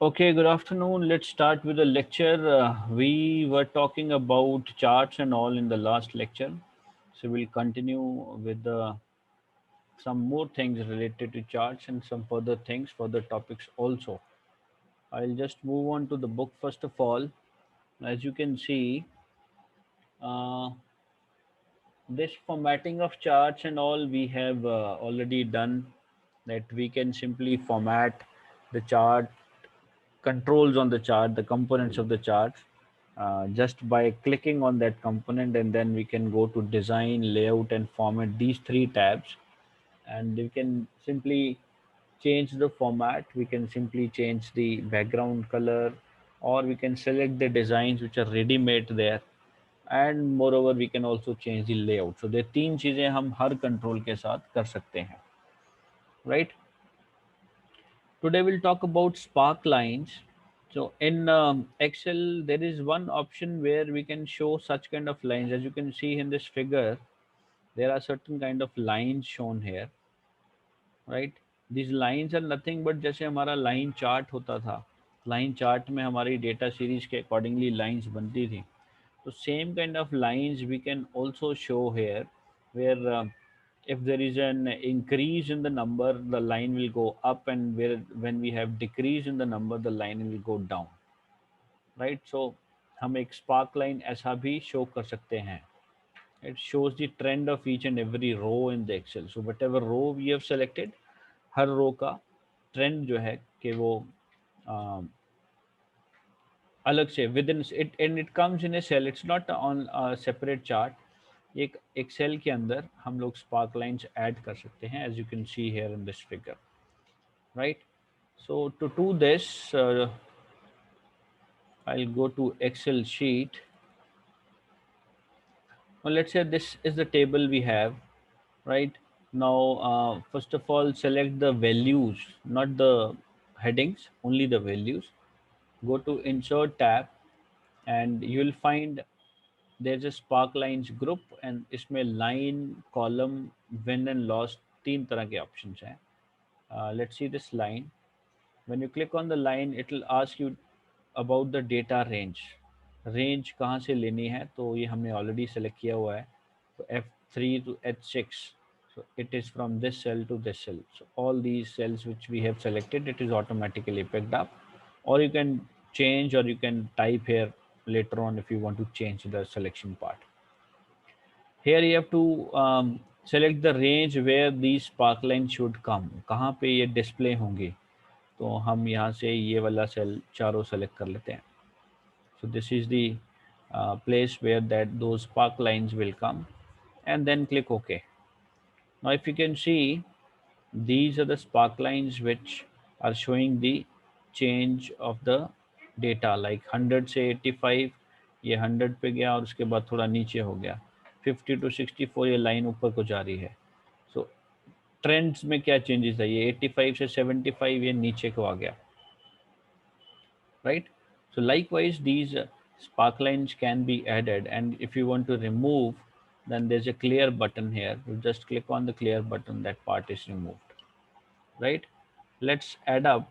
Okay, good afternoon. Let's start with the lecture. We were talking about charts and all in the last lecture. So we'll continue with some more things related to charts and some further things, further topics also. I'll just move on to the book first of all. As you can see, uh, this formatting of charts and all we have already done, that we can simply format the chart controls on the chart, the components of the chart, just by clicking on that component, and then we can go to design, layout, and format, these three tabs, and we can simply change the format. We can simply change the background color, or we can select the designs which are ready made there, and moreover we can also change the layout. So ये तीन चीजें हम हर control के साथ कर सकते हैं, right? Today we'll talk about spark lines. So in Excel, there is one option where we can show such kind of lines. As you can see in this figure, there are certain kind of lines shown here, right? These lines are nothing but जैसे हमारा line chart होता था, line chart में हमारी data series के accordingly lines बनती थी. So same kind of lines we can also show here, where if there is an increase in the number, the line will go up, and where when we have decrease in the number, the line will go down, right? So हम एक spark line ऐसा भी show कर सकते हैं. It shows the trend of each and every row in the Excel. So whatever row we have selected, हर रो का trend जो है कि वो अलग से within it, and it comes in a cell, it's not on separate chart. एक cell के अंदर हम लोग स्पार्क लाइंस ऐड कर सकते हैं, as you can see here in this figure, right? So to do this, I'll go to Excel sheet. Well, let's say this is the table we have, right? Now, first of all, select the values, not the headings, only the values. Go to Insert tab, and you will find there's a spark lines group, and इसमें line, column, win and loss, तीन तरह के options हैं. Let's see this line. When you click on the line, it will ask you about the data range. Range कहाँ से लेनी है, तो ये हमने already select किया हुआ है. So F3 to H6. So it is from this cell to this cell. So all these cells which we have selected, it is automatically picked up. Or you can change, or you can type here later on if you want to change the selection part. Here you have to select the range where these spark lines should come. कहाँ पे ये display होंगे, तो हम यहाँ से ये वाला सेल चारों select कर लेते हैं. So this is the place where that those spark lines will come, and then click OK. Now if you can see, these are the spark lines which are showing the change of the data, like 100 से 85 ये 100 पे गया, और उसके बाद थोड़ा नीचे हो गया. 50 to 64 ये लाइन ऊपर को जा रही है. सो ट्रेंड्स में क्या चेंजेस है, ये 85 से 75 ये नीचे को आ गया, right? So likewise, these spark lines can be added, and if you want to remove, then there's a clear button here. You just click on the clear button, that part is removed, right? Let's add up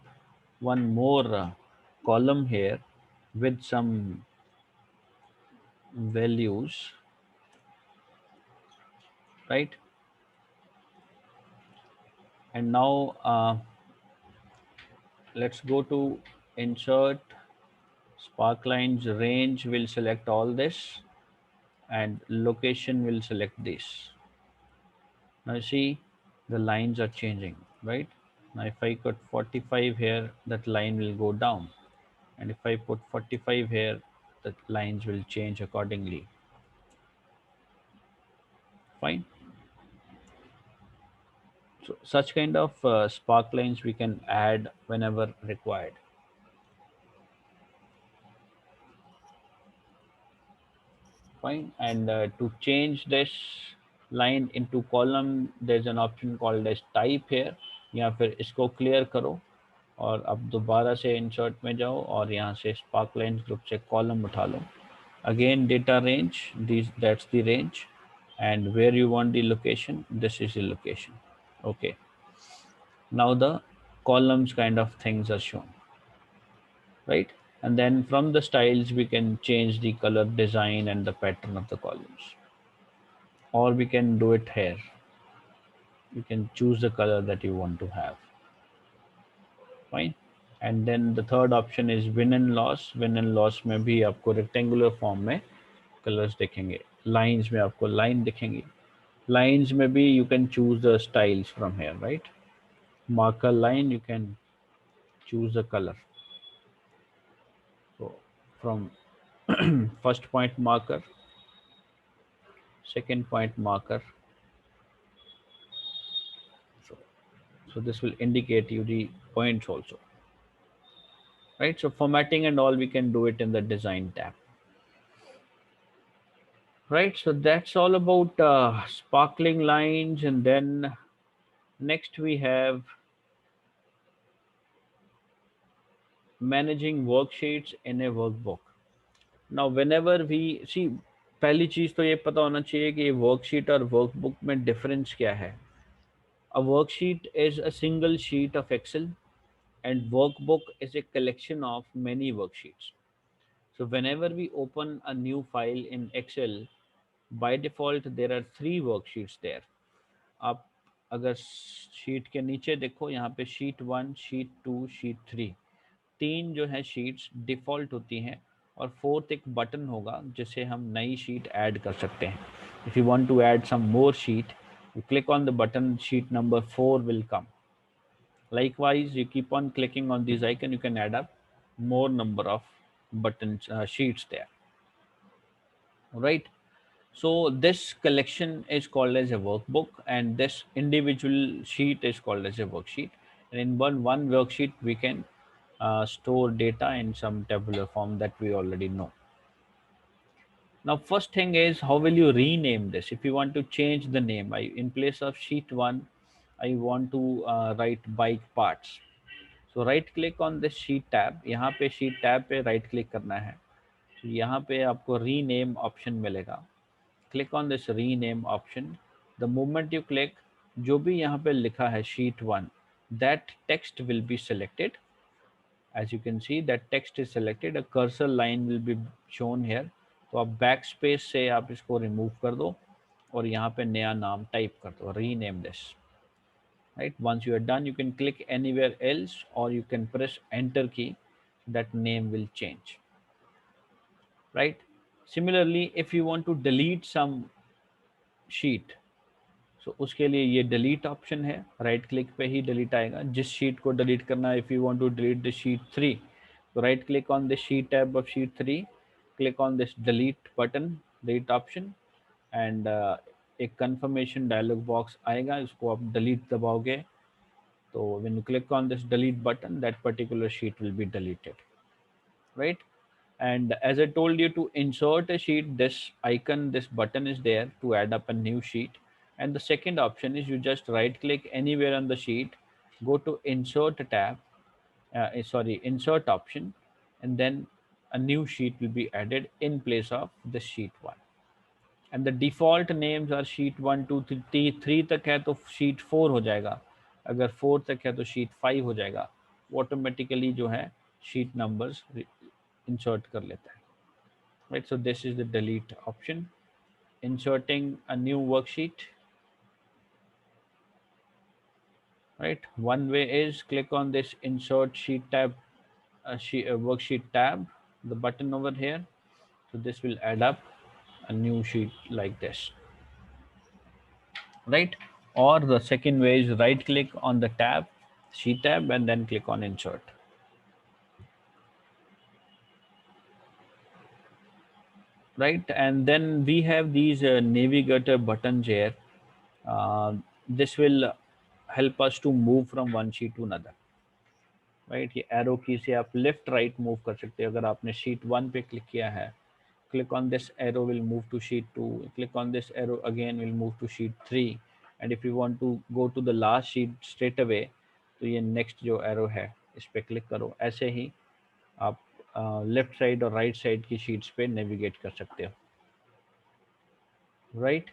one more column here with some values, right? And now let's go to insert spark lines range. Will select all this, and location will select this. Now you see the lines are changing, right? Now if I put 45 here, that line will go down, and if I put 45 here, the lines will change accordingly. Fine. So such kind of spark lines we can add whenever required. Fine. And to change this line into column, there's an option called as type here. या फिर इसको clear करो, और अब दोबारा से insert में जाओ, और यहाँ से स्पार्क लाइन्स ग्रुप से कॉलम उठा लो. Again, data range, that's the range, and where you want the location, this is the location. Okay. Now the columns kind of things are shown. right? And then from the styles, we can change the color, design, and the pattern of the columns, or we can do it here. You can choose the color that you want to have. Fine. And then the third option is win and loss. Win and loss में भी आपको rectangular form में colors दिखेंगे. Lines में आपको line दिखेंगी. Lines में भी you can choose the styles from here, right? Marker line, you can choose the color. So from first point marker, second point marker. So, so this will indicate you the points also, right? So formatting and all, we can do it in the design tab. Right, so that's all about sparkling lines, and then next we have managing worksheets in a workbook. Now whenever we see, पहली चीज तो ये पता होना चाहिए कि worksheet और workbook में डिफरेंस क्या है. A worksheet is a single sheet of Excel, and workbook is a collection of many worksheets. So whenever we open a new file in Excel, by default there are three worksheets there. आप अगर sheet के नीचे देखो, यहाँ पे sheet 1, sheet 2, sheet 3, तीन जो है शीट्स डिफ़ॉल्ट होती हैं, और फोर्थ एक बटन होगा जिसे हम नई शीट ऐड कर सकते हैं. If you want to add some more sheet, you click on the button, sheet number 4 will come. Likewise, you keep on clicking on this icon, you can add up more number of buttons, sheets there, right? So this collection is called as a workbook, and this individual sheet is called as a worksheet. And in one worksheet, we can store data in some tabular form that we already know. Now, first thing is, how will you rename this? If you want to change the name, in place of sheet 1, I want to write bike parts. So right click on the sheet tab. यहाँ पे sheet tab पे right click करना है. तो यहाँ पे आपको rename option मिलेगा. Click on this rename option. The moment you click, जो भी यहाँ पे लिखा है sheet 1, that text will be selected. As you can see, that text is selected. A cursor line will be shown here. तो आप backspace से आप इसको remove कर दो और यहाँ पे नया नाम type कर दो. Rename this. Right. Once you are done, you can click anywhere else, or you can press enter key. That name will change. Right. Similarly, if you want to delete some sheet, सो उसके लिए ये delete option है. Right click पे ही delete आएगा. जिस sheet को delete करना है, if you want to delete the sheet 3, तो right click on the sheet tab of sheet 3, click on this delete button, delete option, and एक कंफर्मेशन डायलॉग बॉक्स आएगा. इसको आप डिलीट दबाओगे तो when you click on this delete button, that particular sheet will be deleted, right? And as I told you, to insert a sheet, this icon, this button is there to add up a new sheet. And the second option is, you just right click anywhere on the sheet, go to insert tab, insert option, and then a new sheet will be added in place of the sheet 1. And the default names are sheet 1, 2, 3, 3 तक है तो sheet 4 हो जाएगा. अगर 4 तक है तो sheet 5 हो जाएगा. ऑटोमेटिकली जो है sheet numbers insert कर लेता है. Right, so this is the delete option. Inserting a new worksheet. Right, one way is click on this insert sheet tab, worksheet tab, the button over here. So this will add up a new sheet like this, right? Or the second way is right click on the tab, sheet tab, and then click on insert. Right, and then we have these navigator buttons here. This will help us to move from one sheet to another. Right, ये arrow की से आप left right move कर सकते हैं. अगर आपने sheet 1 पे क्लिक किया है, click on this arrow will move to sheet 2, click on this arrow again will move to sheet 3, and if you want to go to the last sheet straight away, तो ये next जो arrow है इस पे click करो. ऐसे ही आप लेफ्ट साइड और राइट साइड की शीट्स पे नेविगेट कर सकते हो. Right,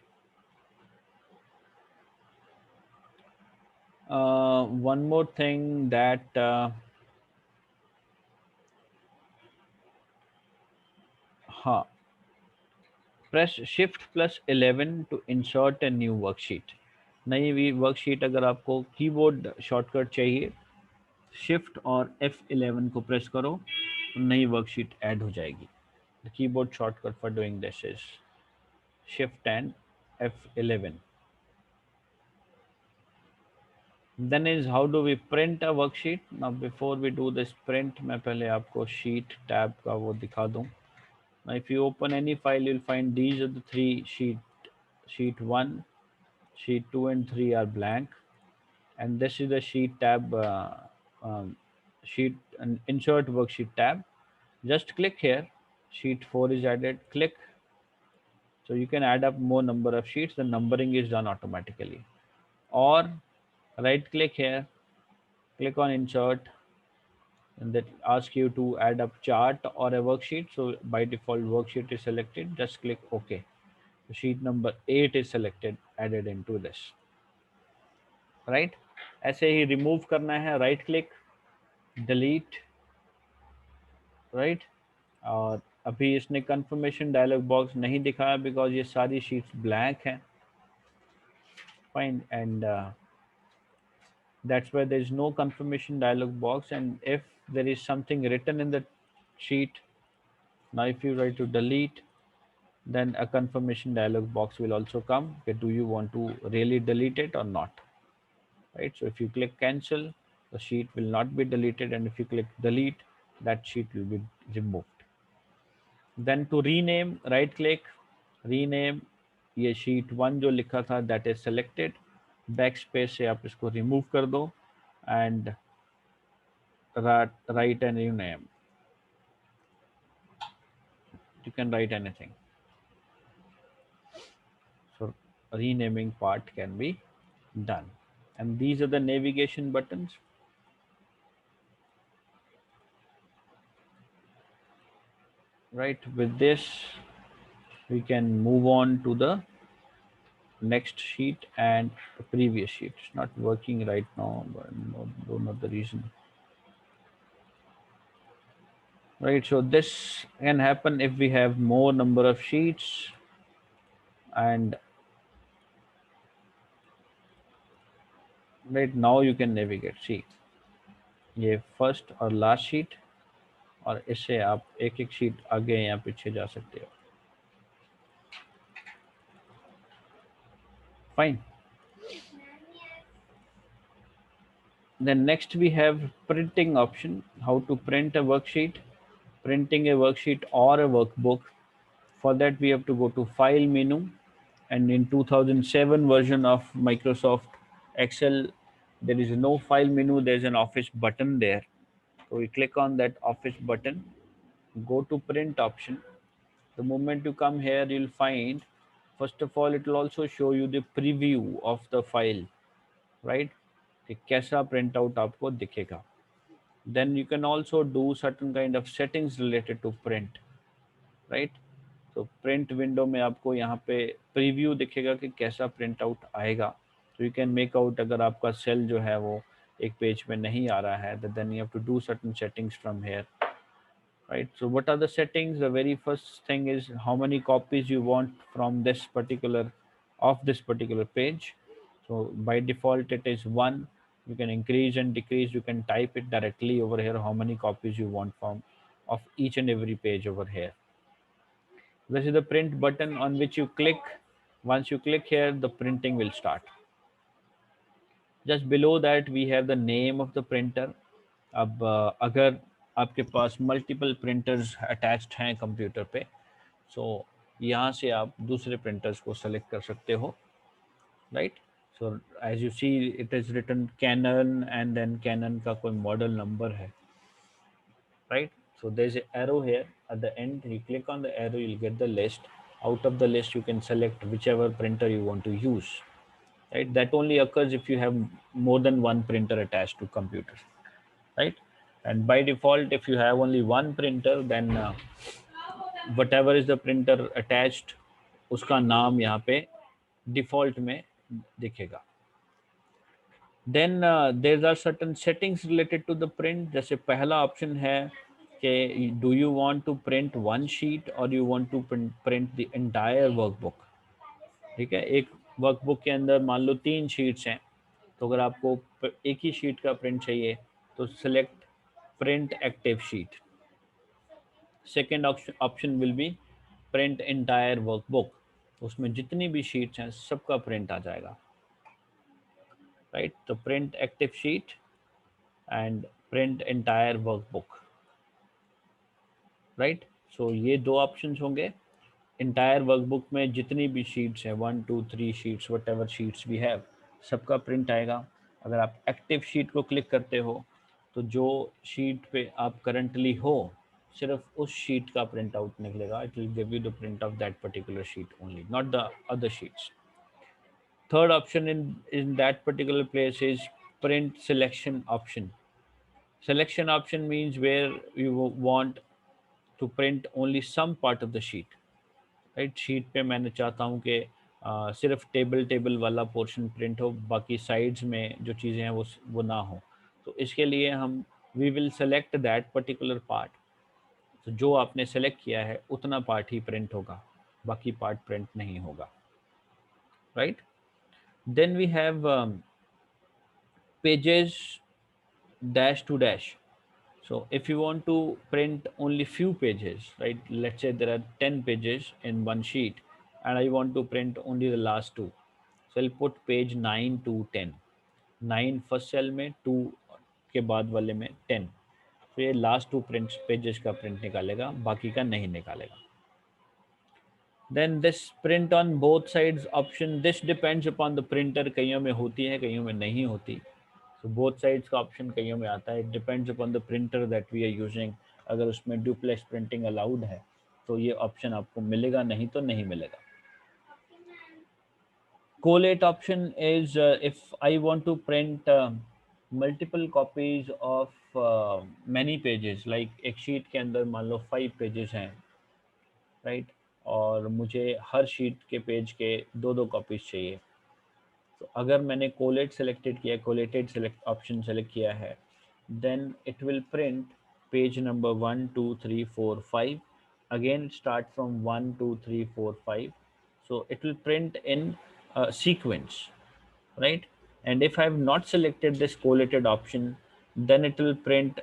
one more thing that हाँ, press shift plus 11 to insert a new worksheet. नई वर्कशीट अगर आपको कीबोर्ड शॉर्टकट चाहिए, शिफ्ट और F11 को प्रेस करो तो नई वर्कशीट ऐड हो जाएगी। The keyboard shortcut for doing this is shift and F11। Then is how do we print a worksheet? Now before we do this print, मैं पहले आपको sheet tab का वो दिखा दूँ। Now if you open any file, you'll find these are the three sheet 1, sheet 2 and 3 are blank, and this is the sheet tab, sheet and insert worksheet tab. Just click here, sheet 4 is added, click, so you can add up more number of sheets, the numbering is done automatically. Or right click here, click on insert, and that asks you to add up chart or a worksheet. So by default worksheet is selected, just click OK. Sheet number 8 is selected, added into this, right? ऐसे ही remove करना है, right click, delete, right. और अभी इसने confirmation dialog box नहीं दिखाया because ये सारी शीट्स ब्लैंक हैं, fine, and that's why there is no confirmation dialog box. And if there is something written in the sheet, now if you try to delete, then a confirmation dialog box will also come. Okay, do you want to really delete it or not, right? So if you click cancel, the sheet will not be deleted, and if you click delete, that sheet will be removed. Then to rename, right click, rename, ये sheet 1 जो लिखा था that is selected, backspace से आप इसको remove कर दो and write a new name. You can write anything. So renaming part can be done. And these are the navigation buttons. Right, with this we can move on to the next sheet and the previous sheet. It's not working right now, but don't know the reason. Right, so this can happen if we have more number of sheets, and right now you can navigate. See, ये first और last sheet, और इससे आप एक एक sheet आगे या पीछे जा सकते हो, fine. Then next we have printing option, how to print a worksheet, printing a worksheet or a workbook. For that we have to go to file menu, and in 2007 version of Microsoft Excel there is no file menu, there's an office button there. So we click on that office button, go to print option. The moment you come here, you'll find, first of all, it will also show you the preview of the file, right? कि कैसा print out आपको दिखेगा. Then you can also do certain kind of settings related to print, right? तो print window में आपको यहाँ पे preview दिखेगा कि कैसा प्रिंट आउट आएगा. तो यू कैन मेक आउट, अगर आपका सेल जो है वो एक पेज में नहीं आ रहा है, then you have to do certain settings from here, right? So what are the settings? The very first thing is how many copies you want from this particular, of this particular page. So by default it is 1. You can increase and decrease, you can type it directly over here how many copies you want from of each and every page over here. This is the print button on which you click. Once you click here, the printing will start. Just below that we have the name of the printer. अब अगर आपके पास multiple printers attached हैं computer पे, सो यहाँ से आप दूसरे printers को सेलेक्ट कर सकते हो, right? So as you see it is written Canon, and then Canon का कोई मॉडल नंबर है, right? So there's an arrow here at the end. You click on the arrow, you'll get the list. Out of the list, you can select whichever printer you want to use. Right? That only occurs if you have more than one printer attached to computer. Right? And by default, if you have only one printer, then whatever is the printer attached, उसका नाम यहाँ पे default में दिखेगा. Then there are certain settings related to the print. जैसे पहला option है कि do you want to print one sheet और you want to print the entire workbook. ठीक है, एक वर्कबुक के अंदर मान लो 3 शीट्स हैं, तो अगर आपको एक ही शीट का प्रिंट चाहिए तो select print active sheet. Second option will be print entire workbook, उसमें जितनी भी शीट्स हैं सबका प्रिंट आ जाएगा, राइट। तो print active sheet and print entire workbook, right. So ये दो ऑप्शंस होंगे। इंटायर वर्कबुक में जितनी भी शीट्स हैं, 1 2 3 sheets, whatever sheets we have, सबका प्रिंट आएगा। अगर आप एक्टिव शीट को क्लिक करते हो तो जो शीट पे आप करंटली हो सिर्फ उस शीट का प्रिंट आउट निकलेगा। It will give you the print of that particular sheet only, not the other sheets. Third option in that particular place is print selection option. Selection option means where you want to print only some part of the sheet, right. Sheet पे मैंने चाहता हूँ कि सिर्फ table table वाला portion print हो, बाकी sides में जो चीज़ें हैं वो ना हो। तो इसके लिए हम we will select that particular part. तो जो आपने सेलेक्ट किया है उतना पार्ट ही प्रिंट होगा, बाकी पार्ट प्रिंट नहीं होगा, right. Then we have pages dash to dash. So if you want to print only few pages, right? Let's say there are 10 pages in one sheet and I want to print only the last two. So I'll put page 9 to 10. 9 first cell में, 2 के बाद वाले में 10। तो ये last 2 print pages का print निकालेगा, बाकी का नहीं निकालेगा। Then this print on both sides option, this depends upon the printer. कईयों में होती है, कईयों में नहीं होती। तो बोथ साइड्स का ऑप्शन कईयों में आता है। It depends upon the printer that we are using. अगर उसमें डुप्लेक्स प्रिंटिंग अलाउड है तो ये ऑप्शन आपको मिलेगा, नहीं तो नहीं मिलेगा। collate option is if I want to print multiple copies of many pages, like एक शीट के अंदर मान लो 5 पेजेस हैं, राइट। और मुझे हर शीट के पेज के 2 2 कॉपीज चाहिए। तो अगर मैंने कोलेट सेलेक्टेड किया, कोलेटेड सेलेक्ट ऑप्शन सेलेक्ट किया है, then it will print page number 1 2 3 4 5। again start from 1 2 3 4 5, so it will print in sequence, right? And if I have not selected this collated option, then it will print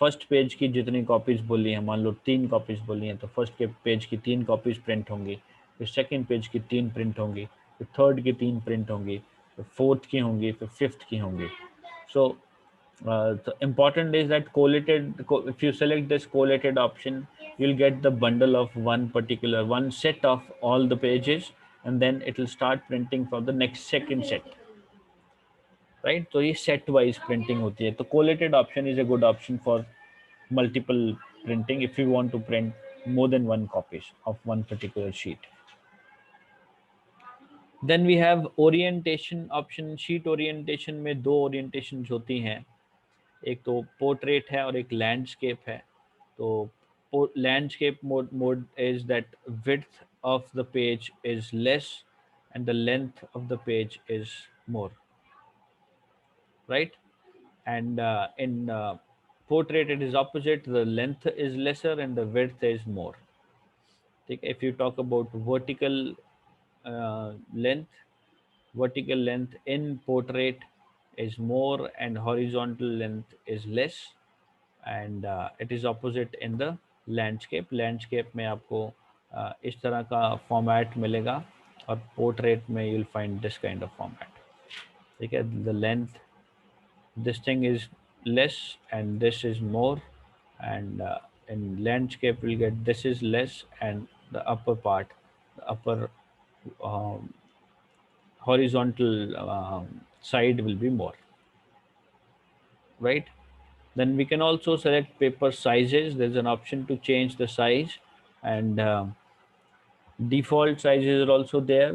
first page की जितनी copies बोली हैं, मान लो 3 copies बोली हैं, तो first के page की 3 कॉपीज प्रिंट होंगी, फिर सेकंड पेज की 3 प्रिंट होंगी, फिर थर्ड की 3 प्रिंट होंगी, फिर फोर्थ की होंगी, फिर फिफ्थ की होंगी। सो the important is that collated, if you select this collated option, you'll get the bundle of one particular one set of all the pages, and then it will start printing for the next second set, right? तो ये set wise printing होती है। तो collated option is a good option for multiple printing if you want to print more than one copies of one particular sheet. Then we have orientation option. sheet orientation में दो orientations होती हैं, एक तो portrait है और एक landscape है। तो landscape mode is that width of the page is less and the length of the page is more, right? And in portrait it is opposite, the length is lesser and the width is more. If you talk about length vertical length in portrait is more and horizontal length is less, and it is opposite in the landscape में आपको इस तरह का format मिलेगा, और portrait में you will find this kind of format. ठीक है, the length, this thing is less and this is more, and in landscape we'll get this is less and the upper part, the upper um, horizontal side will be more, right? Then we can also select paper sizes. There's an option to change the size, and default sizes are also there.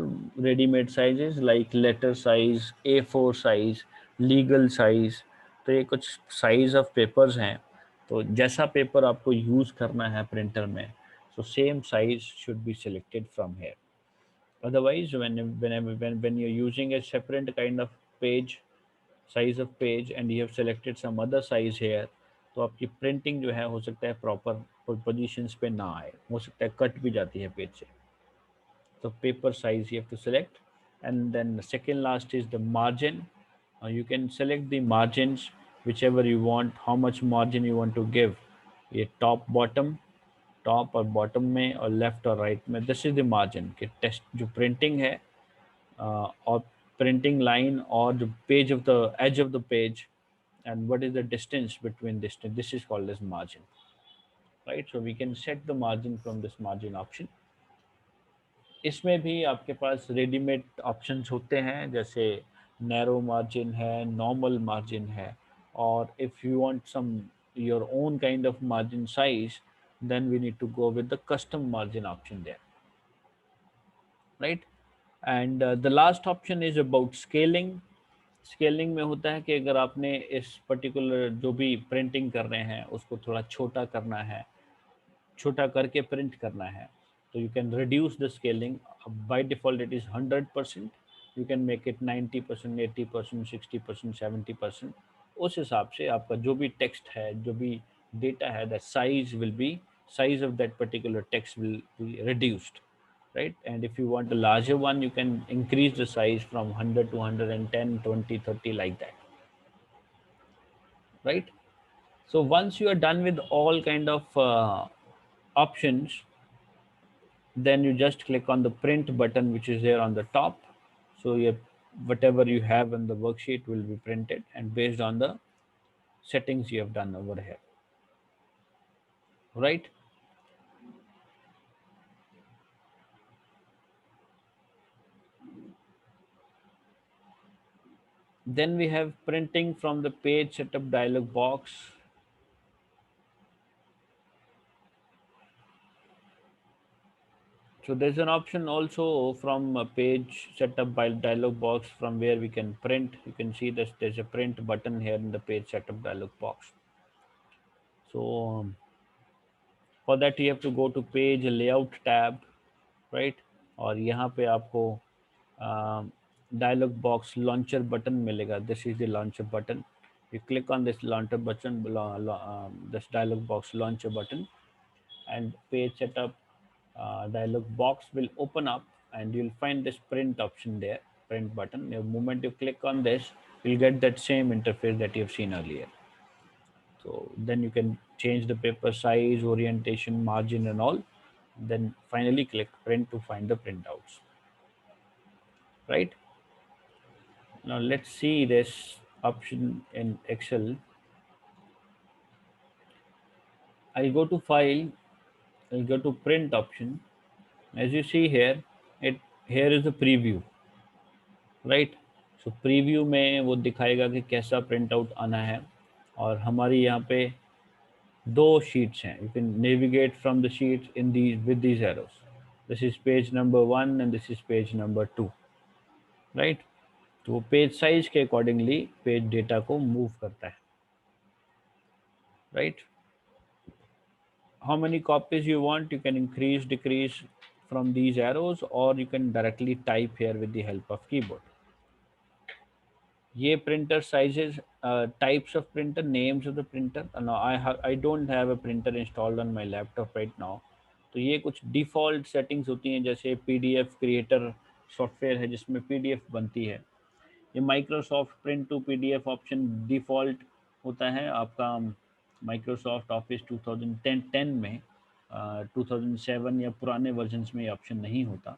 Ready-made sizes like letter size, A4 size, legal size. तो ये कुछ size of papers हैं। तो जैसा paper आपको use करना है printer में, so same size should be selected from here. Otherwise, when you're using a separate kind of page, size of page, and you have selected some other size here, तो आपकी printing जो है हो सकता है प्रॉपर पोजीशंस पे ना आए, हो सकता है कट भी जाती है पेज से. So paper size you have to select, and then the second last is the margin. You can select the margins whichever you want, how much margin you want to give. ये top और bottom में और left और right में, this is the margin कि test जो printing है और प्रिंटिंग लाइन और जो page of the edge of the page and what is the distance between this is called as margin, right? So we can set the margin from this margin option. इसमें भी आपके पास readymade options होते हैं, जैसे narrow margin है, normal margin है, और if you want some your own kind of margin size, then we need to go with the custom margin option there, right? And the last option is about scaling. Scaling में होता है कि अगर आपने इस particular जो भी printing कर रहे हैं उसको थोड़ा छोटा करना है, छोटा करके प्रिंट करना है, तो you can reduce the scaling. By default it is 100%. You can make it 90%, 80%, 60%, 70%. उस हिसाब से आपका जो भी टेक्स्ट है, जो भी डेटा है, that size will be, size of that particular text will be reduced, right? And if you want a larger one, you can increase the size from 100 to 110, 20, 30, like that, right? So once you are done with all kind of options, then you just click on the print button which is there on the top. So whatever you have in the worksheet will be printed and based on the settings you have done over here, right? Then we have printing from the page setup dialog box. So there's an option also from a page setup by dialog box from where we can print. You can see that there's a print button here in the page setup dialog box. So for that you have to go to page layout tab, right? और यहाँ पे आपको dialog box launcher button मिलेगा. This is the launcher button. You click on this launcher button, this dialog box launcher button, and page setup dialog box will open up, and you'll find this print option there, print button. The moment you click on this, you'll get that same interface that you've seen earlier. So then you can change the paper size, orientation, margin, and all. Then finally click print to find the printouts, right? Now let's see this option in Excel. I'll go to file, I'll go to print option. As you see here, it here is the preview, right? So preview में वो दिखाएगा कि कैसा print out आना है, और हमारी यहाँ पे दो शीट्स हैं. You can navigate from the sheets in these with these arrows. This is page number 1 and this is page number 2, right? तो वो पेज साइज के अकॉर्डिंगली पेज डेटा को मूव करता है, right? How many copies you want, you can increase, decrease from these arrows, or you can directly type here with the help of keyboard. ये printer sizes, types of printer, names of the printer. No, I don't have a printer installed on my laptop right now. तो ये कुछ default settings होती हैं, जैसे PDF creator software है जिसमें PDF बनती है. ये Microsoft Print to PDF option default होता है आपका Microsoft Office 2010 में. 2007 या पुराने वर्जन्स में ये ऑप्शन नहीं होता.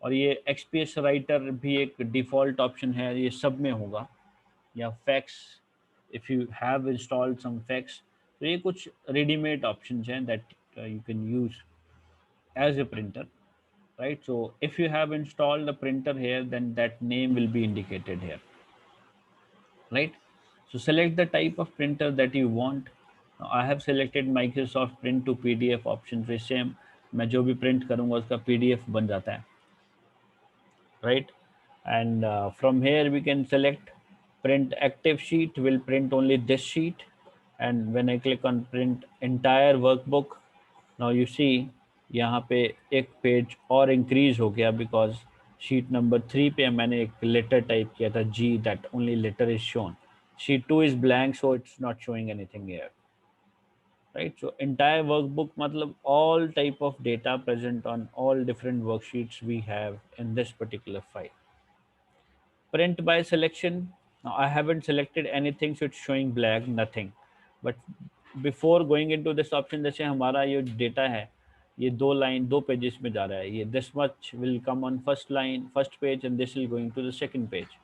और ये XPS राइटर भी एक डिफ़ॉल्ट ऑप्शन है, ये सब में होगा. या fax, if you have installed some fax, तो ये कुछ रेडीमेड ऑप्शंस हैं that you can use as a printer, right? So if you have installed a printer here, then that name will be indicated here, right? So select the type of printer that you want. Now, I have selected Microsoft Print to PDF option. फिर same मैं जो भी print करूँगा उसका PDF बन जाता है, right? And from here we can select print active sheet will print only this sheet. And when I click on print entire workbook, now you see यहाँ पे एक पेज और इंक्रीज हो गया, बिकॉज शीट नंबर 3 पे मैंने एक letter type किया था G, that only letter is shown. sheet 2 is blank, so it's not showing anything here, right? So entire workbook matlab all type of data present on all different worksheets we have in this particular file. Print by selection, now I haven't selected anything, so it's showing black, nothing. But before going into this option, जैसे हमारा ये data है, ये दो line दो pages में जा रहा है, ये this much will come on first line first page and this will going to the second page.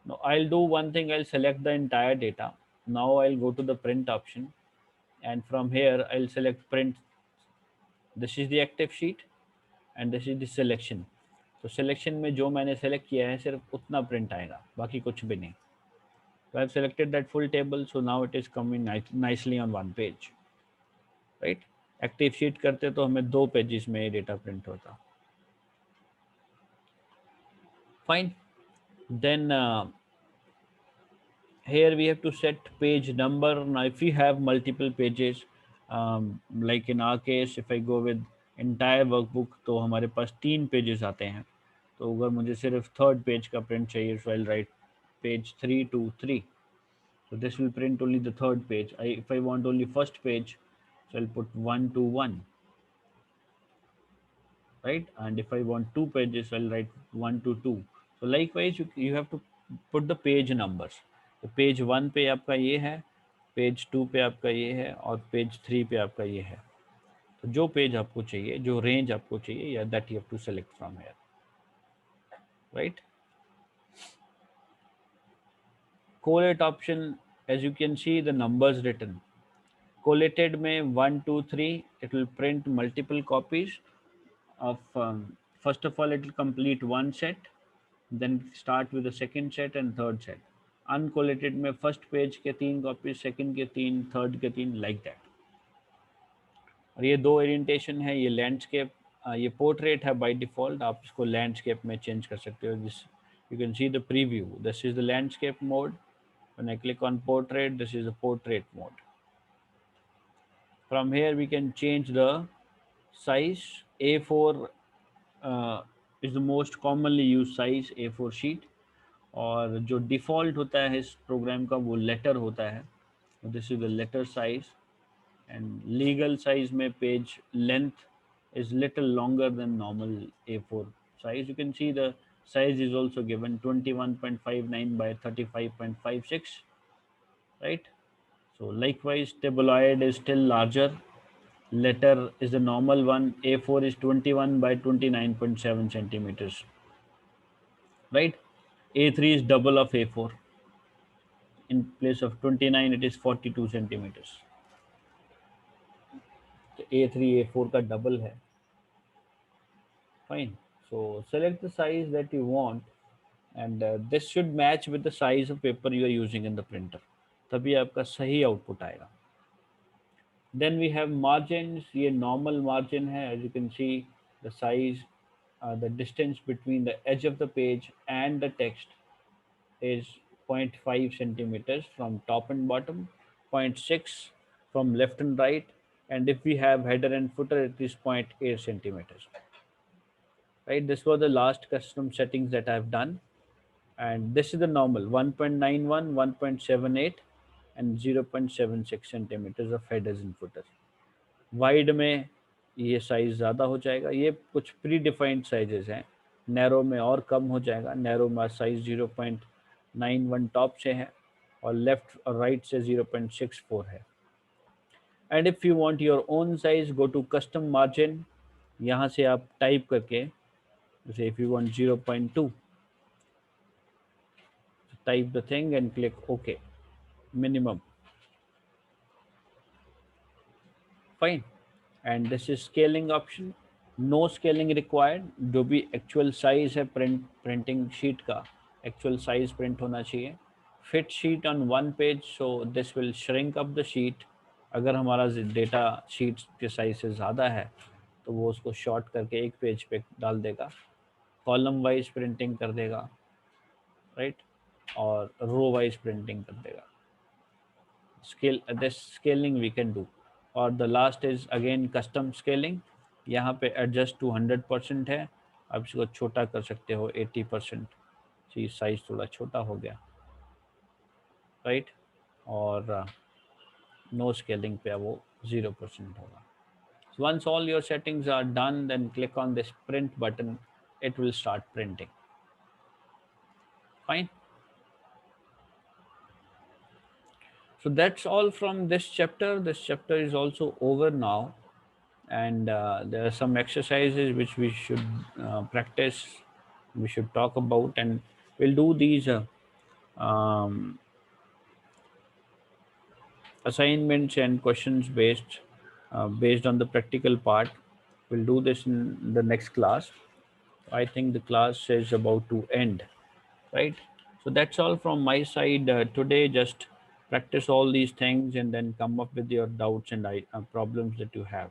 Now I'll do one thing, I'll select the entire data. Now I'll go to the print option, and from here I'll select print. This is the active sheet and this is the selection. तो selection में जो मैंने select किया है सिर्फ उतना print आएगा, बाकी कुछ भी नहीं. So I've selected that full table, so now it is coming nicely on one page, right? Active sheet करते तो हमें दो पेजेस में ये डेटा प्रिंट होता. Fine. Then here we have to set page number. Now if we have multiple pages, like in our case if I go with entire workbook, तो हमारे पास 3 pages आते हैं. तो अगर मुझे सिर्फ थर्ड पेज का प्रिंट चाहिए, so I'll write page 3 to 3. So this will print only the third page. If I want only first page, so I'll put 1 to 1, right? And if I want 2 pages, I'll write 1 to 2. So likewise, you have to put the page numbers. तो page 1 पे आपका ये है, page 2 पे आपका ये है और पेज 3 पे आपका ये है. तो जो पेज आपको चाहिए, जो रेंज आपको चाहिए, या that you have to select from here, right? Collate option, as you can see the numbers written. Collated में 1 2 3, it will print multiple copies of first of all it will complete one set, then start with the second set and third set. Uncollated में first page के 3 copies, second के 3, third के 3, like that. और ये दो orientation है, ये landscape, ये पोर्ट्रेट है बाय डिफॉल्ट, आप इसको लैंडस्केप में चेंज कर सकते हो. This you can see the preview, this is the landscape mode. When I click on portrait, this is the portrait mode. From here we can change the size. A4 is the most commonly used size, A4 sheet. और जो default होता है इस programme का वो letter होता है. This is the letter size. And legal size में page length is little longer than normal A4 size. You can see the size is also given 21.59 by 35.56, right? So likewise tabloid is still larger. Letter is the normal one. A4 is 21 by 29.7 centimeters, right? A3 is double of A4. In place of 29 it is 42 centimeters. तो A3 A4 का double है. Fine. So select the size that you want, and this should match with the size of paper you are using in the printer. तभी आपका सही output आएगा. Then we have margins. ये normal margin है. As you can see, the size, the distance between the edge of the page and the text is 0.5 centimeters from top and bottom, zero point 0.6 from left and right, and if we have header and footer, it is 0.8 centimeters. Right, this was the last custom settings that I've done, and this is the normal 1.91, 1.78, and 0.76 centimeters of headers and footers. Wide में ये size ज़्यादा हो जाएगा. ये कुछ pre defined sizes हैं. Narrow में और कम हो जाएगा. नैरो में साइज 0.91 टॉप से है और लेफ्ट और राइट से 0.64 है. And if you want your own size, go to custom margin. यहाँ से आप टाइप करके, जैसे if you want 0.2, type the thing and click OK. Minimum. Fine. And this is scaling option. No scaling required. जो भी actual size है printing sheet का, actual size print होना चाहिए. Fit sheet on one page, so this will shrink up the sheet. अगर हमारा data sheet के size से ज़्यादा है तो वो उसको शॉर्ट करके एक पेज पे डाल देगा. कॉलम वाइज प्रिंटिंग कर देगा, राइट, और रो वाइज प्रिंटिंग कर देगा. This scaling we can do. और the last is again custom scaling. यहाँ पे adjust to 100% है. आप इसको छोटा कर सकते हो 80%. जी साइज थोड़ा छोटा हो गया. राइट, और नो स्केलिंग पे वो 0% होगा. So once all your settings are done, then click on this print button. It will start printing. Fine. So that's all from this chapter. This chapter is also over now, and there are some exercises which we should practice. We should talk about, and we'll do these um, assignments and questions based on the practical part. We'll do this in the next class. I think the class is about to end, right? So that's all from my side today. Just practice all these things and then come up with your doubts and problems that you have.